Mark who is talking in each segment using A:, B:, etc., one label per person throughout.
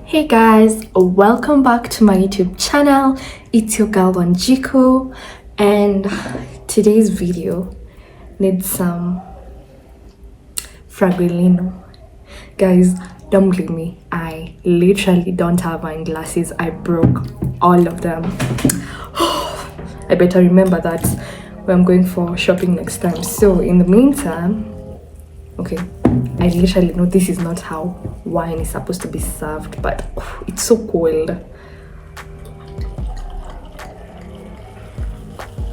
A: Hey guys, welcome back to my YouTube channel. It's your girl Wanjiku, and today's video needs some fragolino. Guys, don't blame me. I literally don't have wine glasses. I broke all of them. I better remember that when I'm going for shopping next time. So in the meantime, okay, I literally know this is not how wine is supposed to be served, but it's so cold.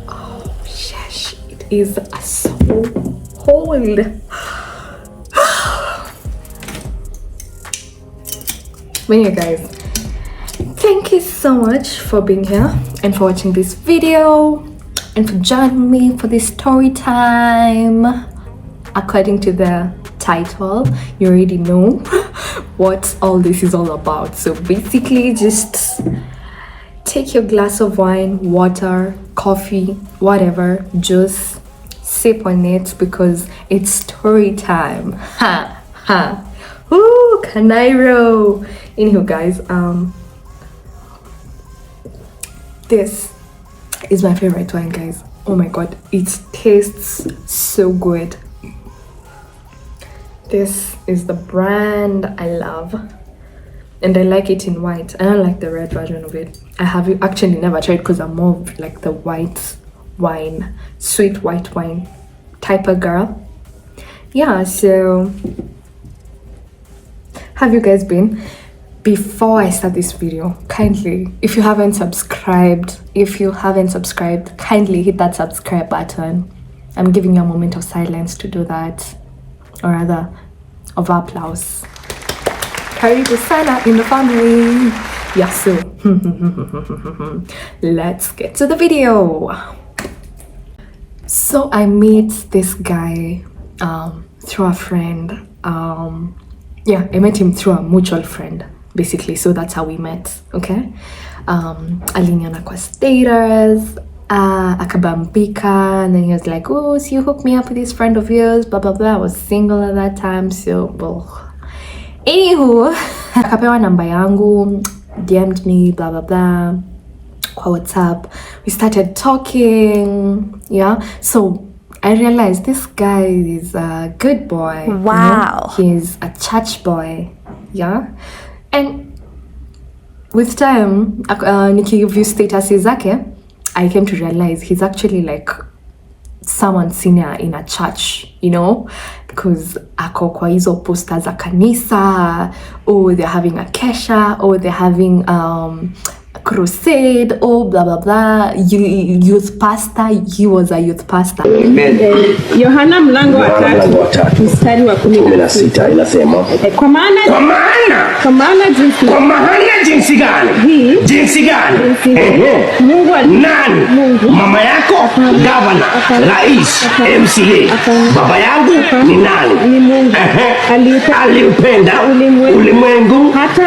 A: Oh, sheesh, it is so cold. But yeah, guys, thank you so much for being here and for watching this video and for joining me for this story time. According to the title, you already know what all this is all about. So basically, just take your glass of wine, water, coffee, whatever, juice, sip on it because it's story time. Ha ha. Ooh, Canairo. Anywho, guys, this is my favorite wine, guys. Oh my god, it tastes so good. This is the brand I love, and I like it in white. I don't like the red version of it. I have actually never tried because I'm more of like the white wine, sweet white wine type of girl. Yeah, so have you guys been? Before I start this video, kindly, if you haven't subscribed, kindly hit that subscribe button. I'm giving you a moment of silence to do that, or rather of applause. Karibu sana in the family. Yeah, so let's get to the video. So I met this guy through a friend. Yeah, I met him through a mutual friend, basically. So that's how we met. Okay, aliniona kwa status, akabambika, and then he was like, oh, so you hook me up with this friend of yours, blah blah blah. I was single at that time, so well, anywho, akapewa namba yangu, DM'd me, blah blah blah, kwa WhatsApp. We started talking. Yeah, so I realized this guy is a good boy.
B: Wow.
A: You know? He's a church boy. Yeah, and with time, nikiview statuses zake, I came to realize he's actually like someone senior in a church, you know, because ako kwa hizo poster za kanisa, or they're having a kesha, or they're having crusade, oh blah blah blah, youth pastor. He was a youth pastor.
C: Amen.
D: Yohana mlango wa 3 mstari wa
C: 16 inasema
D: kwa maana
C: jinsi gani
D: Mungu
C: nani mama yako gavana, rais, MCA, baba yangu ni nani?
D: ni Mungu
C: Aliupenda ulimwengu hata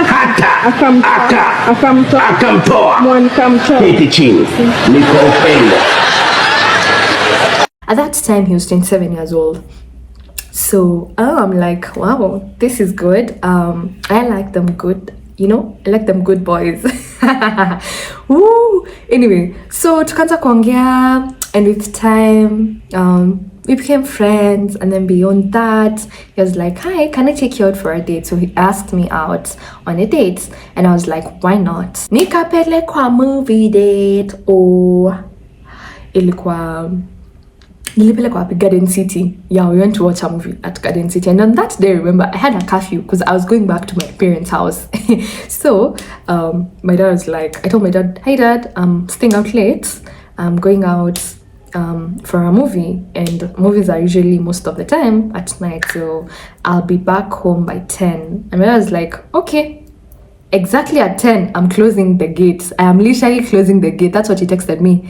C: akamtoa kiti chini ni kwa upendo.
A: At that time, he was 27 years old. So I'm like, wow, this is good. I like them good, you know, I like them good boys. Woo! Anyway, so tukaanza kuongea, and with time, we became friends. And then beyond that, he was like, hi, can I take you out for a date? So he asked me out on a date, and I was like, why not? Nikapelekwa movie date. Nilipelekwa wapi? Garden City. Yeah, we went to watch a movie at Garden City. And on that day, remember, I had a curfew because I was going back to my parents' house. So my dad was like, I told my dad, hey dad, I'm staying out late. I'm going out for a movie, and movies are usually most of the time at night, so I'll be back home by 10. And my dad was like, okay. Exactly at 10, I'm closing the gate. I am literally closing the gate. That's what he texted me.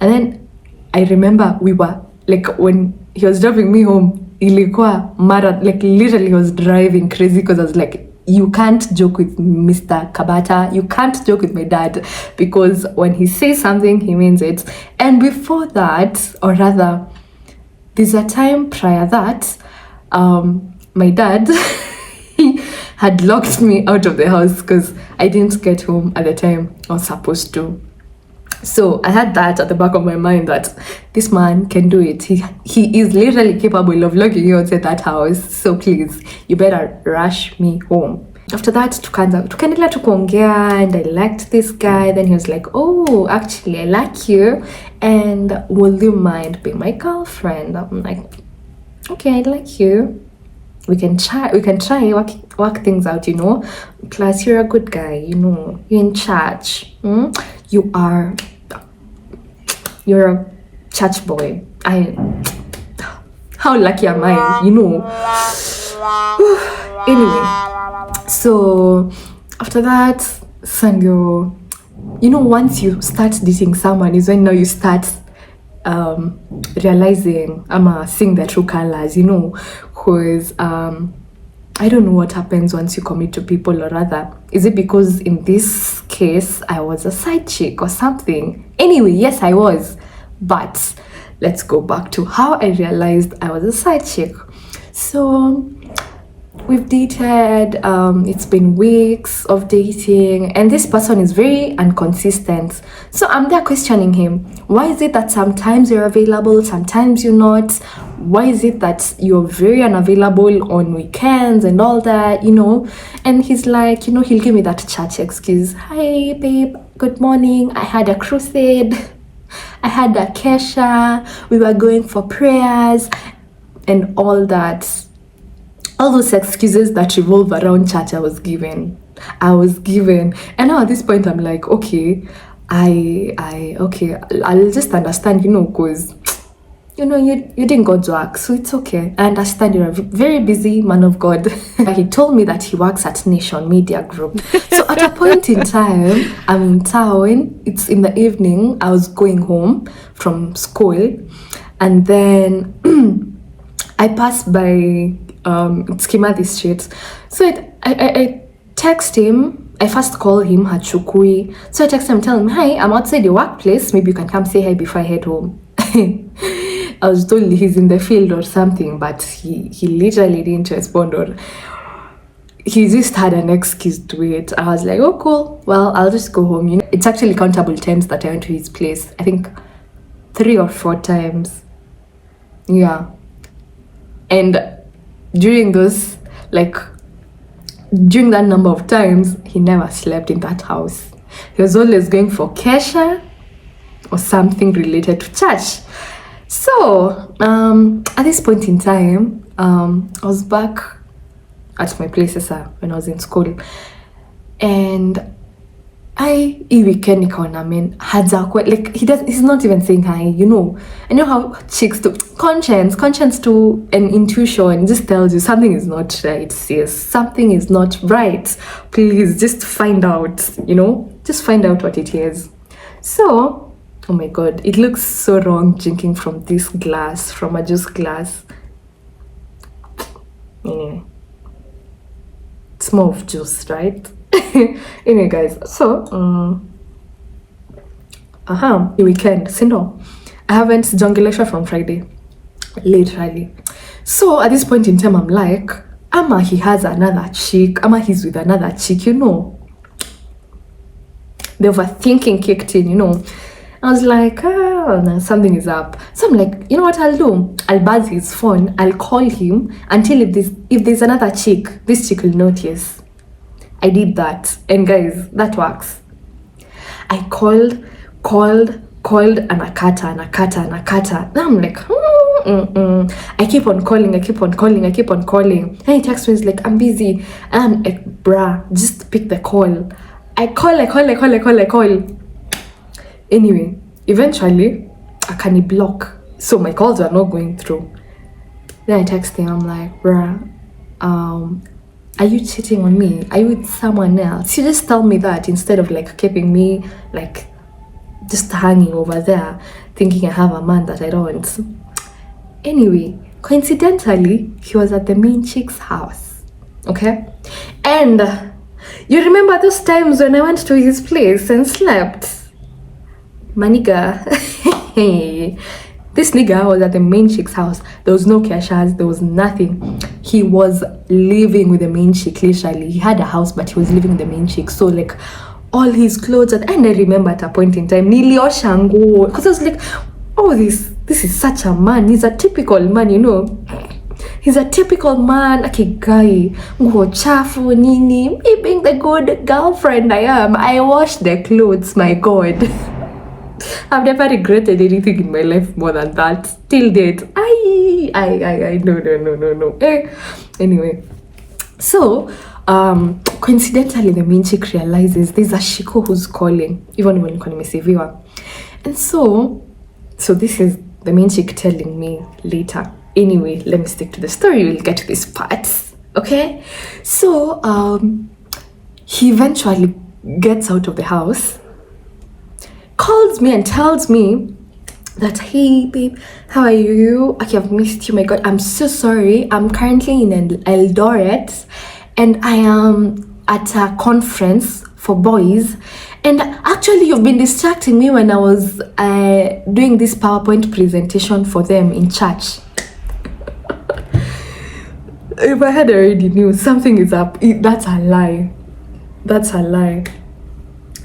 A: And then I remember we were like, when he was driving me home, ilikuwa mara, like literally he was driving crazy because I was like, you can't joke with Mr. Kabata, you can't joke with my dad, because when he says something, he means it. And before that, or rather, there's a time prior that, my dad had locked me out of the house because I didn't get home at the time I was supposed to. So I had that at the back of my mind that this man can do it. He is literally capable of locking you outside that house. So please, you better rush me home. After that, tukaendelea tu kuongea, and I liked this guy. Then he was like, oh, actually, I like you, and will you mind being my girlfriend? I'm like, okay, I like you. We can try work things out, you know. Plus, you're a good guy, you know. You're in church. You're a church boy. How lucky am I, you know. Anyway, so after that, Sango, you know, once you start dating someone is when now you start realizing seeing their true colors, you know, because I don't know what happens once you commit to people, or rather, is it because in this case I was a side chick or something? Anyway, yes, I was, but let's go back to how I realized I was a side chick. So we've dated, it's been weeks of dating, and this person is very inconsistent. So I'm there questioning him. Why is it that sometimes you're available, sometimes you're not? Why is it that you're very unavailable on weekends and all that, you know? And he's like, you know, he'll give me that church excuse. Hi, babe, good morning. I had a crusade. I had a kesha. We were going for prayers and all that. All those excuses that revolve around church I was given. And now at this point I'm like, okay, I'll just understand, you know, because you know, you didn't go to work, so it's okay. I understand you're a very busy man of God. He told me that he works at Nation Media Group. So at a point in time, I'm in town, it's in the evening, I was going home from school, and then I passed by Kimathi Street. So I text him. I first call him Hachukui. So I text him, tell him, hi, I'm outside your workplace. Maybe you can come say hi before I head home. I was told he's in the field or something, but he literally didn't respond, or he just had an excuse to it. I was like, oh, cool. Well, I'll just go home. You know, it's actually countable times that I went to his place. I think 3 or 4 times. Yeah. And during that number of times, he never slept in that house. He was always going for kesha or something related to church. So at this point in time, I was back at my place when I was in school, and hii weekend nikaona like he's not even saying hi, you know. I know how chicks do. Conscience to an intuition just tells you something is not right, sis. Something is not right. Please just find out, you know, just find out what it is. So oh my god, it looks so wrong drinking from this glass, from a juice glass. Anyway, it's more of juice, right? Anyway, guys, so weekend, no, I haven't jongelesha from Friday, literally. So at this point in time, I'm like, ama he has another chick, ama he's with another chick, you know. The overthinking kicked in, you know. I was like, oh, something is up. So I'm like, you know what I'll do? I'll buzz his phone. I'll call him until if there's another chick, this chick will notice. I did that. And guys, that works. I called, and I cut. Now I'm like, I keep on calling. And he texts me, he's like, I'm busy. And I'm like, bruh, just pick the call. I call. Anyway, eventually, I can block. So my calls are not going through. Then I text him, I'm like, bruh, are you cheating on me? Are you with someone else? You just tell me that instead of like keeping me like just hanging over there thinking I have a man that I don't. Anyway, coincidentally, he was at the main chick's house. Okay? And you remember those times when I went to his place and slept? Maniga, This nigga was at the main chick's house. There was no cashers, there was nothing. He was living with the main chick, literally. He had a house, but he was living with the main chick. So like all his clothes, and I remember at a point in time, niliosha nguo, because I was like, oh, this is such a man. He's a typical man, you know. He's a typical man. Okay, guy, nguo chafu nini. Me being the good girlfriend I am, I wash the clothes. My God, I've never regretted anything in my life more than that. Till date, no. Anyway, so coincidentally, the main chick realizes there's a shiko who's calling, even when nimeseviwa. And so this is the main chick telling me later. Anyway, let me stick to the story. We'll get to this part, okay? So he eventually gets out of the house, calls me and tells me that, hey babe, how are you? Okay, I've missed you. My God, I'm so sorry. I'm currently in Eldoret and I am at a conference for boys, and actually you've been distracting me when I was doing this PowerPoint presentation for them in church. If I had already knew something is up, that's a lie.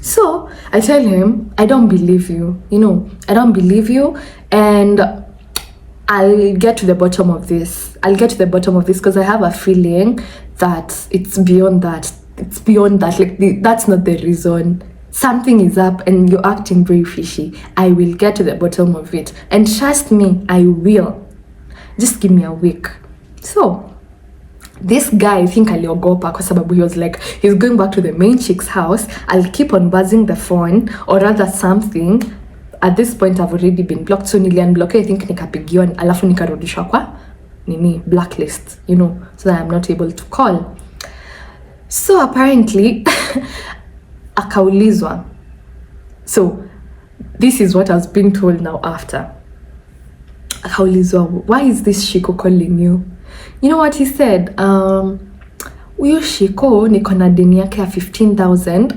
A: So I tell him, I don't believe you. You know, I don't believe you, and I'll get to the bottom of this. Because I have a feeling that it's beyond that. Like, that's not the reason. Something is up and you're acting very fishy. I will get to the bottom of it. And trust me, I will. Just give me a week. So this guy, I think aliogopa kwa sababu he was like, he's going back to the main chick's house. I'll keep on buzzing the phone or rather something. At this point I've already been blocked, so niliunblock, I think nikapigiwa alafu nikarudishwa kwa blacklist, you know, so that I'm not able to call. So apparently akaulizwa. So this is what I was being told now after. Akaulizwa, why is this Shiko calling you? You know what he said? Huyo Shiko niko na deni yake ya 15,000.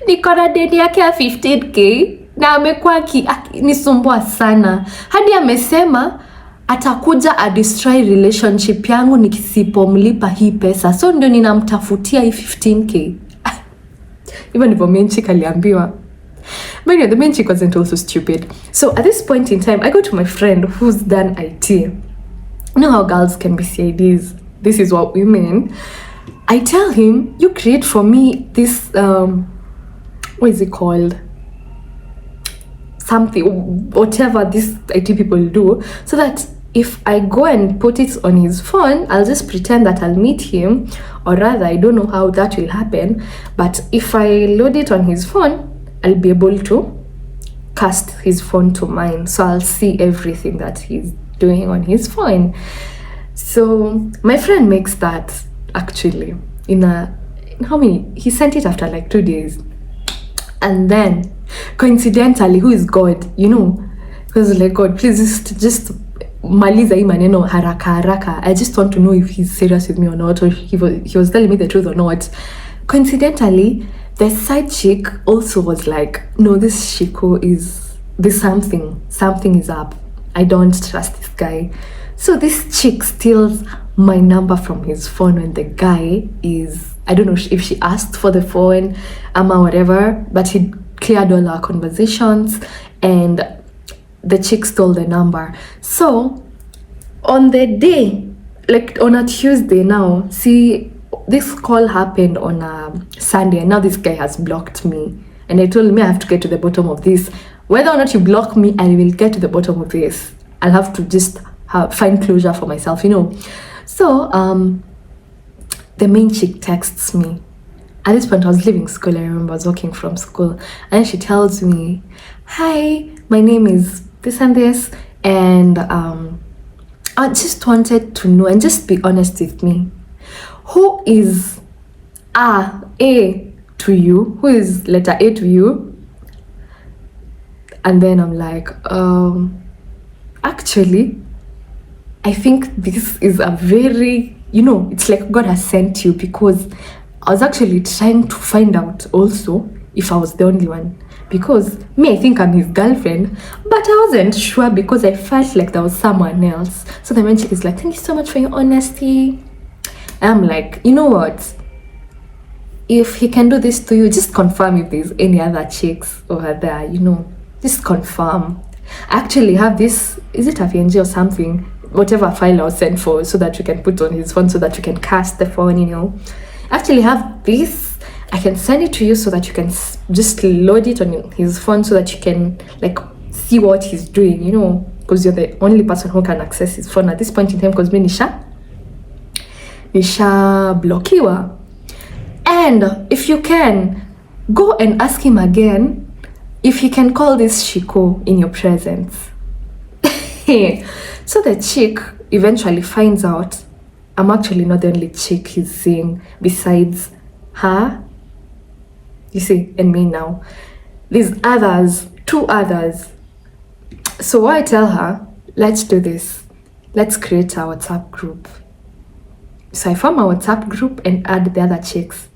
A: Niko na deni yake ya 15k na amekuwa nisumbua sana. Hadi amesema atakuja a destroy relationship yangu nikisipomlipa hii pesa. So ndio ninamtafutia hii 15k. Even if main chick aliambiwa. But anyway, the main chick wasn't also stupid. So at this point in time, I go to my friend who's done IT. You know how girls can be CIDs. This is what we mean. I tell him, you create for me this, what is it called? Something, whatever these IT people do, so that if I go and put it on his phone, I'll just pretend that I'll meet him, or rather, I don't know how that will happen, but if I load it on his phone, I'll be able to cast his phone to mine, so I'll see everything that he's doing on his phone. So my friend makes that actually in how many? He sent it after like 2 days, and then coincidentally, who is God? You know, because like, God, please just maliza hii maneno haraka. I just want to know if he's serious with me or not, or he was telling me the truth or not. Coincidentally, the side chick also was like, no, this Shiko there's something is up. I don't trust this guy. So this chick steals my number from his phone when the guy is, I don't know if she asked for the phone or whatever, but he cleared all our conversations and the chick stole the number. So on the day, like on a Tuesday now, see, this call happened on a Sunday, and now this guy has blocked me. And I told me I have to get to the bottom of this. Whether or not you block me, I will get to the bottom of this. I'll have to just find closure for myself, you know. So the main chick texts me. At this point, I was leaving school. I remember I was walking from school, and she tells me, "Hi, my name is this and this, and I just wanted to know and just be honest with me. Who is A to you? Who is letter A to you?" And then I'm like, actually, I think this is a very, you know, it's like God has sent you, because I was actually trying to find out also if I was the only one. because me, I think I'm his girlfriend, but I wasn't sure because I felt like there was someone else. So the main chick is like, thank you so much for your honesty. I'm like, you know what? If he can do this to you, just confirm if there's any other chicks over there, just confirm. I actually have this, is it a PNG or something? Whatever file I was sent for, so that you can put on his phone, so that you can cast the phone, I actually have this. I can send it to you so that you can just load it on his phone so that you can like see what he's doing, because you're the only person who can access his phone at this point in time, because me nisha blockiwa. And if you can, go and ask him again if he can call this Shiko in your presence. So the chick eventually finds out I'm actually not the only chick he's seeing besides her, you see, and me now. There's others, 2 others. So I tell her, let's do this. Let's create a WhatsApp group. So I form a WhatsApp group and add the other chicks.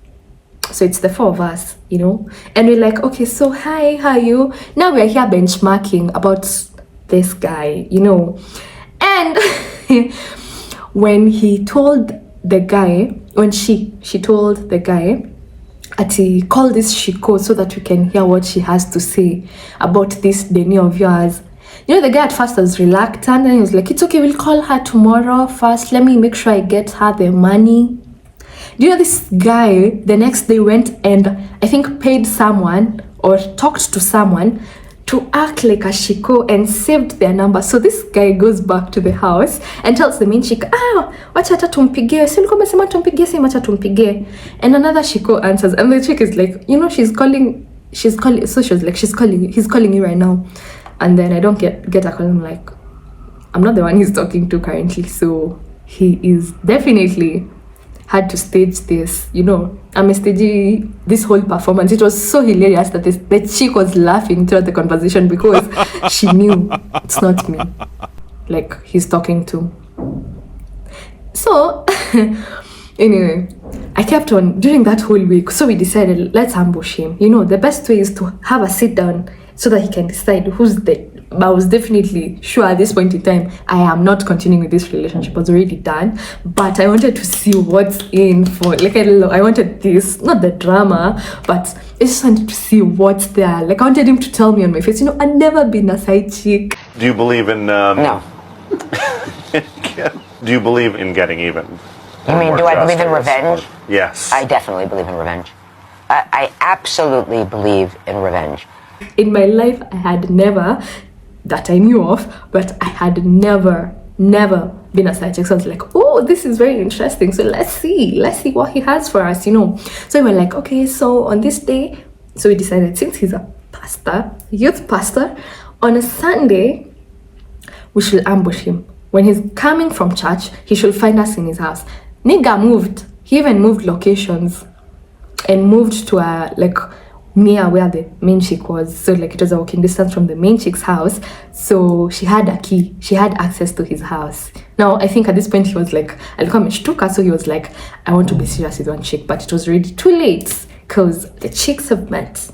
A: So it's the 4 of us, and we're like, okay, so hi, how are you? Now we're here benchmarking about this guy, and when he told the guy, when she told the guy, ati call this Shiko so that we can hear what she has to say about this Denny of yours. The guy at first was reluctant, and he was like, it's okay, we'll call her tomorrow first. Let me make sure I get her the money. This guy the next day went and I think paid someone or talked to someone to act like a Shiko and saved their number. So this guy goes back to the house and tells the main chick, wacha hata tumpigie, si ulikuwa umesema tumpigie, si wacha tumpigie. And another Shiko answers, and the chick is like, she's calling, so she was like, he's calling you right now. And then I don't get a call. I'm like, I'm not the one he's talking to currently, so he is definitely had to stage this, I'm staging this whole performance. It was so hilarious that the chick was laughing throughout the conversation because she knew it's not me, like he's talking to. So anyway, I kept on during that whole week. So we decided, let's ambush him. The best way is to have a sit down so that he can decide who's the. But I was definitely sure at this point in time I am not continuing with this relationship. It was already done, but I wanted to see what's in for, like, I wanted this, not the drama, but I just wanted to see what's there. Like, I wanted him to tell me on my face, I've never been a side chick.
B: Do you believe in
E: No.
B: do you believe in getting even?
E: You mean, do I believe in revenge?
B: Yes.
E: I definitely believe in revenge. I absolutely believe in revenge.
A: In my life, I had never, that I knew of, but I had never been a side chick. So I was like, oh, this is very interesting. So let's see what he has for us, So we were like, okay, so on this day, so we decided, since he's a pastor, youth pastor, on a Sunday, we should ambush him. When he's coming from church, he should find us in his house. Nigga moved. He even moved locations and moved to a, like, near where the main chick was. So like it was a walking distance from the main chick's house. So she had a key. She had access to his house. Now, I think at this point he was like, alikuwa ameshtuka, so he was like, I want to be serious with one chick. But it was already too late because the chicks have met.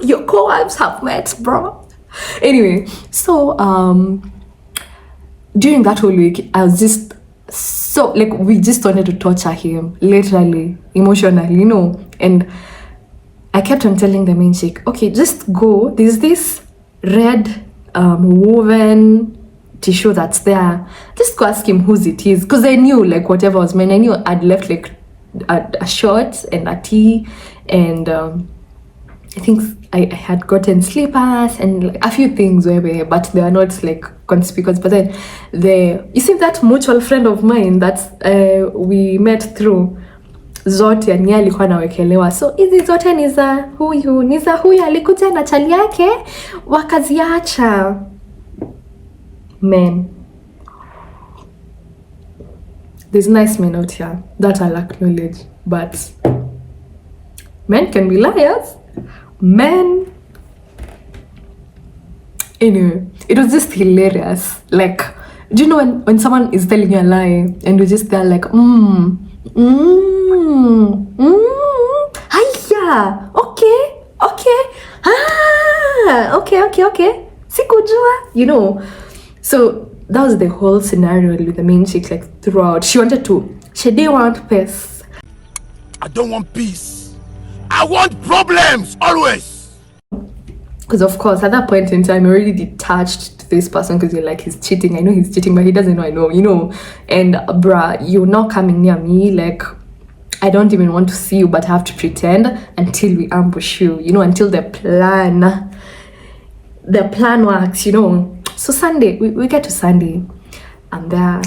A: Your co-wives have met, bro. Anyway, so during that whole week, I was just so, like, we just wanted to torture him, literally, emotionally, and I kept on telling the main chick, okay, just go. There's this red woven tissue that's there. Just go ask him whose it is. Because I knew, like, whatever was mine, I knew I'd left, like, a short and a tee. And I think I had gotten slippers and like, a few things, but they are not, like, conspicuous. But then you see that mutual friend of mine that we met through, zote ni alikuwa nawekelewa, so hizi zote ni za huyu alikuja na chali yake wakaziacha. Men, there's nice men out here that I'll acknowledge, but men can be liars. Men. Anyway, it was just hilarious. Like, do you know when someone is telling you a lie and you're just there like, hiya, okay, Okay. Sikujua, you know. So that was the whole scenario with the main chick, like throughout. She didn't want peace.
F: I don't want peace. I want problems always.
A: Because of course, at that point in time, you're already detached to this person because you're like, he's cheating. I know he's cheating, but he doesn't know I know, you know. And bruh, you're not coming near me. Like, I don't even want to see you, but I have to pretend until we ambush you, you know, until the plan works, you know. So Sunday, we get to Sunday. I'm there.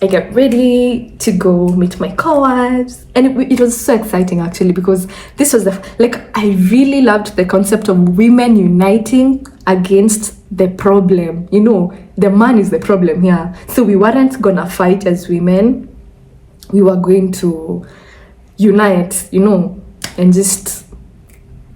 A: I get ready to go meet my co-wives, and it was so exciting actually, because this was I really loved the concept of women uniting against the problem. You know, the man is the problem here, so we weren't gonna fight as women. We were going to unite, you know, and just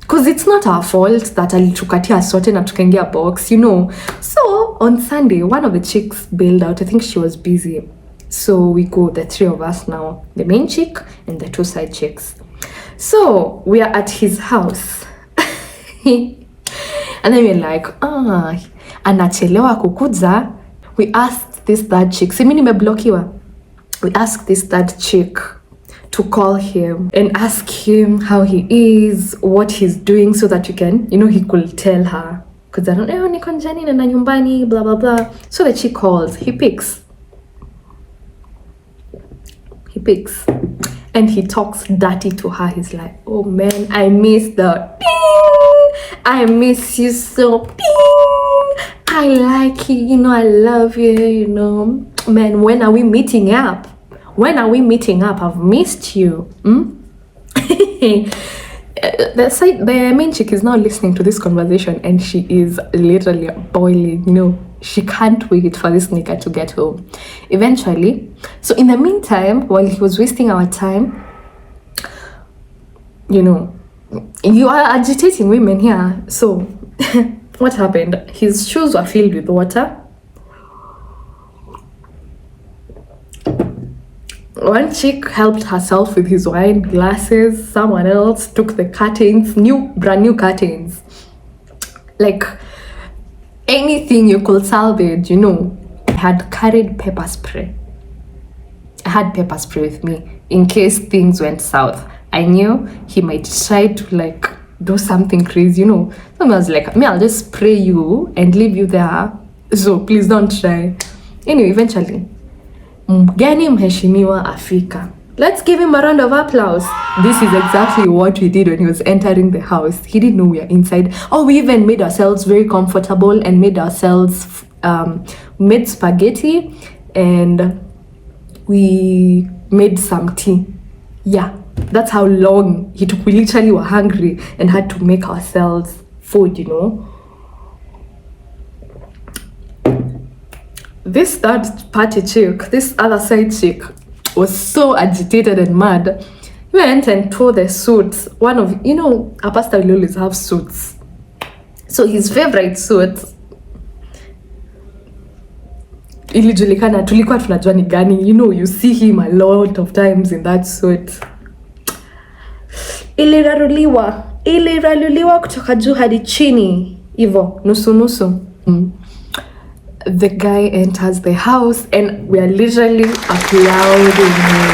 A: because it's not our fault that alitukatia sote na tukaingia box, you know. So on Sunday, one of the chicks bailed out. I think she was busy. So we go, the three of us now, the main chick and the two side chicks. So we are at his house. And then we're like, anachelewa kukuza. We asked this third chick, simi nimeblokiwa. We asked this third chick to call him and ask him how he is, what he's doing, so that you can, you know, he could tell her. Because I don't know, niko njani na nyumbani, blah, blah, blah. So the chick calls, he picks, and he talks dirty to her. He's like, oh man, I miss the ding. I miss you so ding. I like you, you know, I love you, you know. Man, when are we meeting up? I've missed you. The main chick is now listening to this conversation, and she is literally boiling, you know. She can't wait for this nigga to get home eventually. So in the meantime, while he was wasting our time, you know, you are agitating women here. So what happened? His shoes were filled with water. One chick helped herself with his wine glasses. Someone else took the curtains, brand new curtains. Like anything you could salvage, you know. I had carried pepper spray. I had pepper spray with me in case things went south. I knew he might try to like do something crazy, you know. So I was like, I'll just spray you and leave you there. So please don't try. Anyway, eventually, mgeni mheshimiwa afika. Let's give him a round of applause. This is exactly what we did when he was entering the house. He didn't know we were inside. Oh, we even made ourselves very comfortable and made ourselves made spaghetti, and we made some tea. Yeah, that's how long he took. We literally were hungry and had to make ourselves food, you know. This third party chick, this other side chick, was so agitated and mad. He went and tore the suits. One of, you know, a pastor will always have suits. So his favorite suit, ilijulikana, tulikuwa tunajua ni gani. You know, you see him a lot of times in that suit. Iliraruliwa kutoka juu hadi chini. Ivo, nusu. The guy enters the house and we are literally applauding him.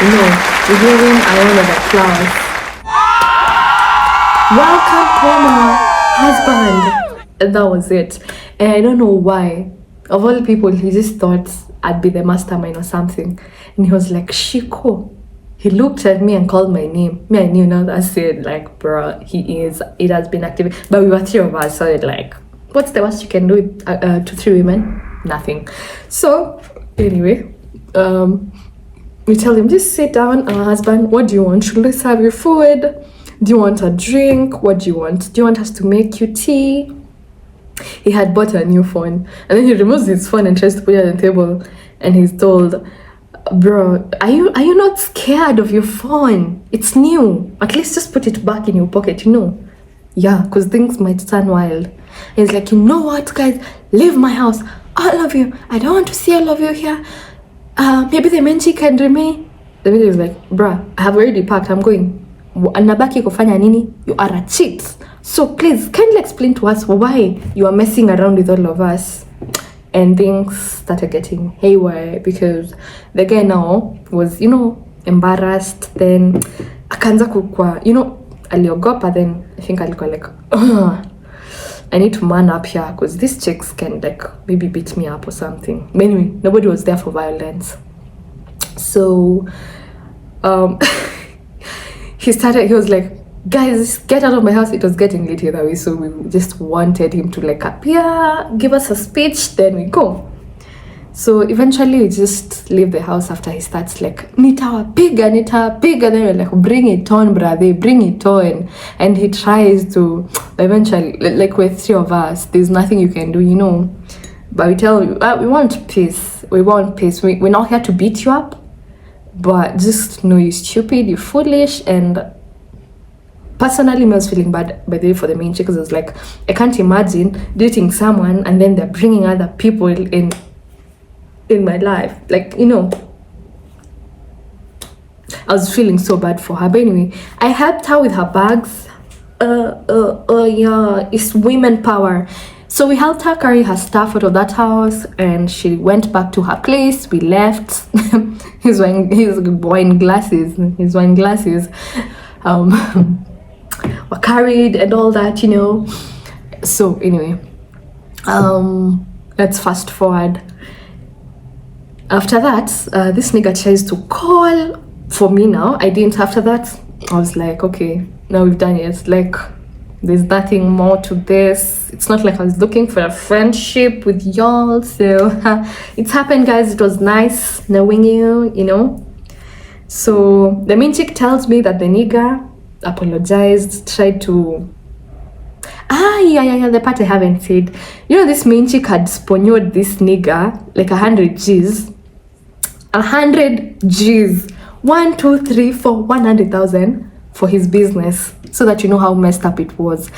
A: You know, we give him a round of applause. Welcome home, husband. And that was it. And I don't know why. Of all people, he just thought I'd be the mastermind or something. And he was like, Shiko. He looked at me and called my name. Me, I knew now. I said, like, bro, it has been activated. But we were three of us, so like, what's the worst you can do with, to three women? Nothing. So anyway, we tell him, just sit down, husband. What do you want? Should I serve you food? Do you want a drink? What do you want? Do you want us to make you tea? He had bought a new phone, and then he removes his phone and tries to put it on the table, and he's told, bro, are you not scared of your phone? It's new. At least just put it back in your pocket, you know. Yeah, because things might turn wild. And he's like, you know what, guys? Leave my house. All of you. I don't want to see all of you here. Maybe the men can remain. The man is like, bruh, I have already packed. I'm going. Anabaki kufanya nini? You are a cheat. So please, kindly explain to us why you are messing around with all of us. And things started getting haywire because the guy now was, embarrassed. Then akaanza kukua, aliogopa. Then I think alikuwa like, I need to man up here because these chicks can like maybe beat me up or something. But anyway, nobody was there for violence. So he was like, guys, get out of my house. It was getting late either way, so we just wanted him to like appear, give us a speech, then we go. So eventually we just leave the house after he starts like, nitawapiga, then we're like, bring it on, brother, bring it on. And he tries to, eventually, like with 3 of us, there's nothing you can do, But we tell you, we want peace. We want peace. We're not here to beat you up, but just know you're stupid, you're foolish. And personally, I was feeling bad by the way for the main chick because I was like, I can't imagine dating someone and then they're bringing other people in my life. Like, I was feeling so bad for her. But anyway, I helped her with her bags. Yeah, it's women power. So we helped her carry her stuff out of that house, and she went back to her place. We left. his wine glasses were carried and all that, So anyway, let's fast forward. After that, this nigga tries to call for me now. I didn't. After that, I was like, okay, now we've done it. Like, there's nothing more to this. It's not like I was looking for a friendship with y'all. So it's happened, guys. It was nice knowing you, So the main chick tells me that the nigga apologized, tried to... yeah, the part I haven't said. This main chick had sponsored this nigga like 100 G's. 100 G's. 1, 2, 3, 4, 100,000 for his business. So that you know how messed up it was.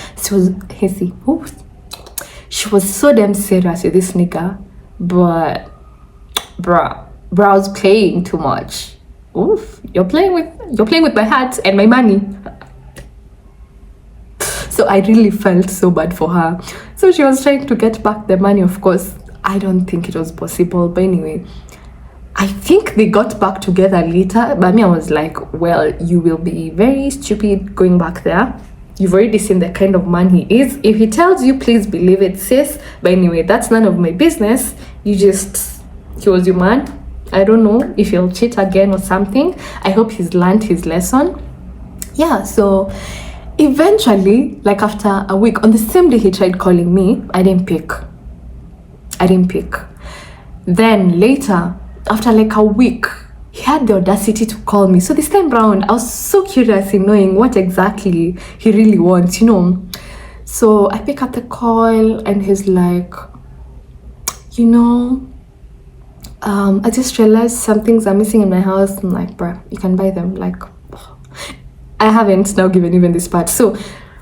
A: She was so damn serious with this nigga. But, bruh, I was playing too much. Oof, you're playing with my heart and my money. So I really felt so bad for her. So she was trying to get back the money. Of course, I don't think it was possible. But anyway, I think they got back together later. But me, I was like, well, you will be very stupid going back there. You've already seen the kind of man he is. If he tells you, please believe it, sis. But anyway, that's none of my business. He was your man. I don't know if he'll cheat again or something. I hope he's learned his lesson. Yeah, so eventually, like after a week, on the same day he tried calling me, I didn't pick. Then later, after like a week, he had the audacity to call me. So this time round, I was so curious in knowing what exactly he really wants, So I pick up the call and he's like, I just realized some things are missing in my house. I'm like, bruh, you can buy them. Like, I haven't now given even this part. So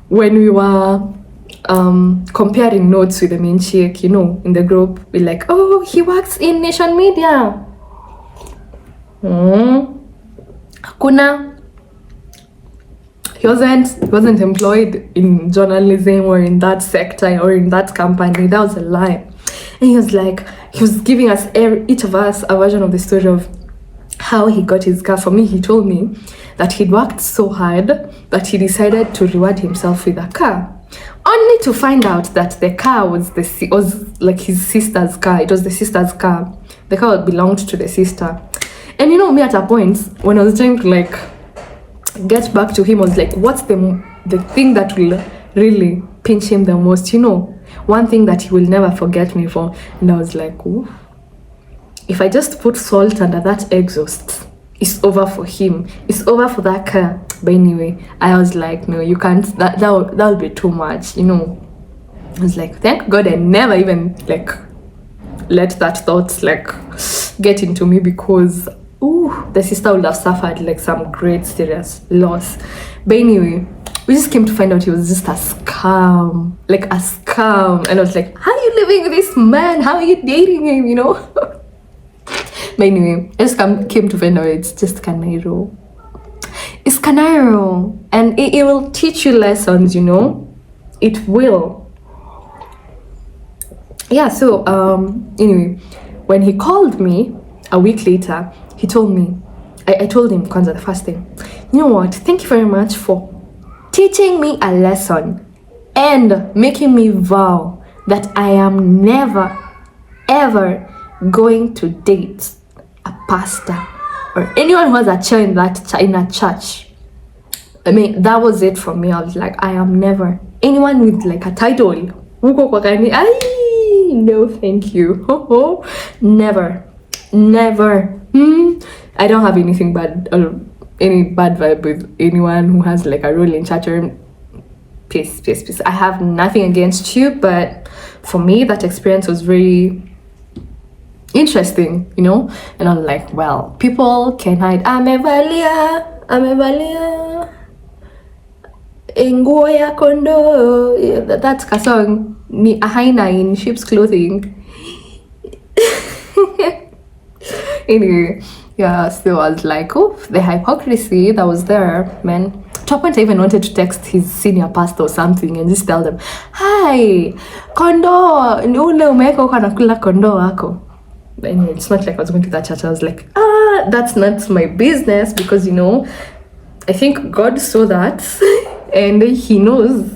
A: when we were comparing notes with the main chick, in the group, we're like, oh, he works in Nation Media. Hakuna. He wasn't employed in journalism or in that sector or in that company. That was a lie. And he was giving us, each of us, a version of the story of how he got his car. For me, he told me that he'd worked so hard that he decided to reward himself with a car, only to find out that the car was like his sister's car. It was the sister's car. The car belonged to the sister. And me at a point when I was trying to like get back to him, I was like, what's the thing that will really pinch him the most? One thing that he will never forget me for. And I was like, ooh, if I just put salt under that exhaust, it's over for him. It's over for that car. But anyway, I was like, no, you can't. That'll be too much. I was like, thank God I never even like let that thought like get into me, because the sister would have suffered like some great serious loss. But anyway, we just came to find out he was just a scam. Like a scam. And I was like, how are you living with this man? How are you dating him, But anyway, I just came to find out it's just Canairo. It's Canairo. And it will teach you lessons, it will. Yeah, so anyway, when he called me a week later, he told me, I told him, Kwanzaa, the first thing, you know what, thank you very much for teaching me a lesson and making me vow that I am never ever going to date a pastor or anyone who has a chair in a church. I mean, that was it for me. I was like, I am never anyone with like a title. No, thank you. Never. I don't have anything bad or any bad vibe with anyone who has like a role in church or peace. I have nothing against you, but for me that experience was very interesting, you know. And I'm like, well, people can hide. Amevalia nguo ya kondo. That's a song. Ni ahaina in sheep's clothing. Anyway, yeah, so I was like, oh, the hypocrisy that was there, man. To a point I even wanted to text his senior pastor or something and just tell them, hi, kondo, ule umeweka uko anakula kondo wako. But anyway, it's not like I was going to that church. I was like, that's not my business, because, you know, I think God saw that and he knows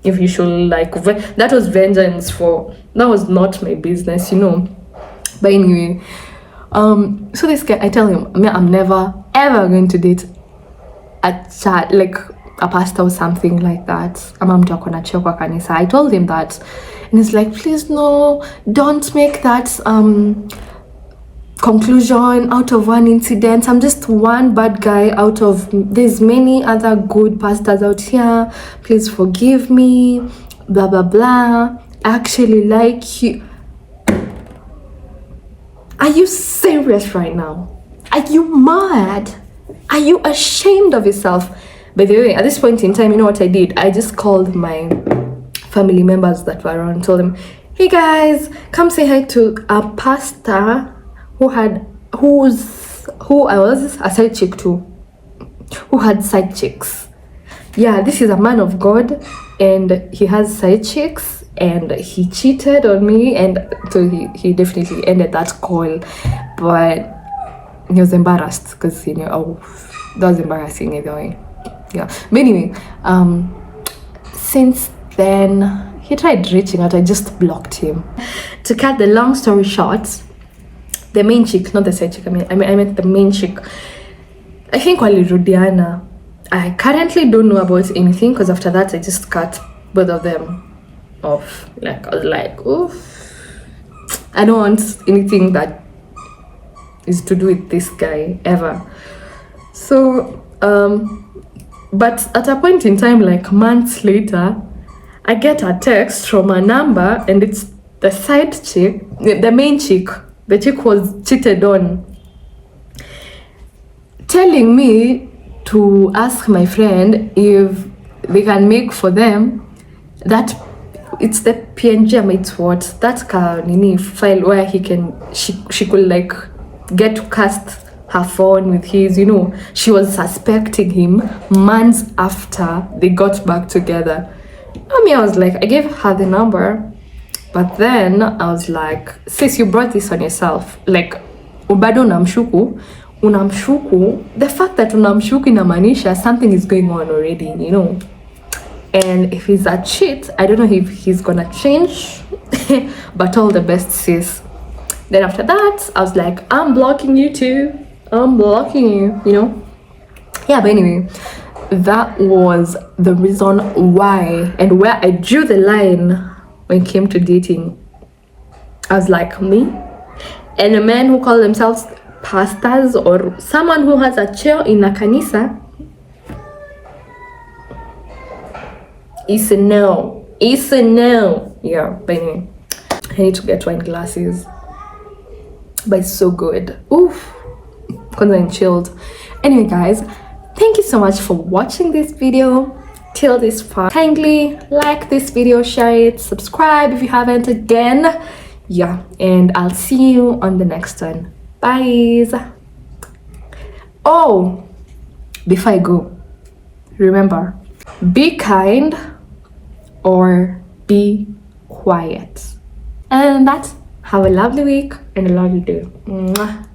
A: if you should, like, that was vengeance for, that was not my business, you know. But anyway, so this guy, I tell him, I'm never ever going to date a chat, like a pastor or something like that. I told him that, and he's like, please no, don't make that conclusion out of one incident. I'm just one bad guy out of, there's many other good pastors out here. Please forgive me, blah blah blah. I actually like you. Are you serious right now? Are you mad? Are you ashamed of yourself? By the way, at this point in time, you know what I did? I just called my family members that were around and told them, hey guys, come say hi to a pastor who I was a side chick to, who had side chicks. Yeah, this is a man of God and he has side chicks and he cheated on me, and so he definitely ended that call. But he was embarrassed because, you know, that was embarrassing either way. Yeah, but anyway, since then he tried reaching out. I just blocked him. To cut the long story short, the main chick, not the side chick, I meant the main chick, I think walirudiana. I currently don't know about anything, because after that I just cut both of them off. Like, I was like, oof, I don't want anything that is to do with this guy ever. So but at a point in time, like months later, I get a text from a number, and it's the side chick, the main chick, the chick was cheated on, telling me to ask my friend if they can make for them that, it's the PNG, it's what, that file where she could like get to cast her phone with his, you know. She was suspecting him months after they got back together. I was like, I gave her the number, but then I was like, sis, you brought this on yourself. Like, ubado unamshuku, the fact that unamshuku inamaanisha something is going on already, you know. And if he's a cheat, I don't know if he's gonna change, but all the best, sis. Then after that, I was like, I'm blocking you too. I'm blocking you, you know. Yeah, but anyway, that was the reason why and where I drew the line when it came to dating. I was like, me and a man who call themselves pastors or someone who has a chair in a kanisa, it's a no. It's a no. Yeah, but anyway, I need to get wine glasses. But it's so good. Oof. Because I'm chilled. Anyway, guys, thank you so much for watching this video till this far. Kindly like this video, share it, subscribe if you haven't again. Yeah, and I'll see you on the next one. Bye. Oh, before I go, remember, be kind, or be quiet. And that's have a lovely week and a lovely day. Mwah.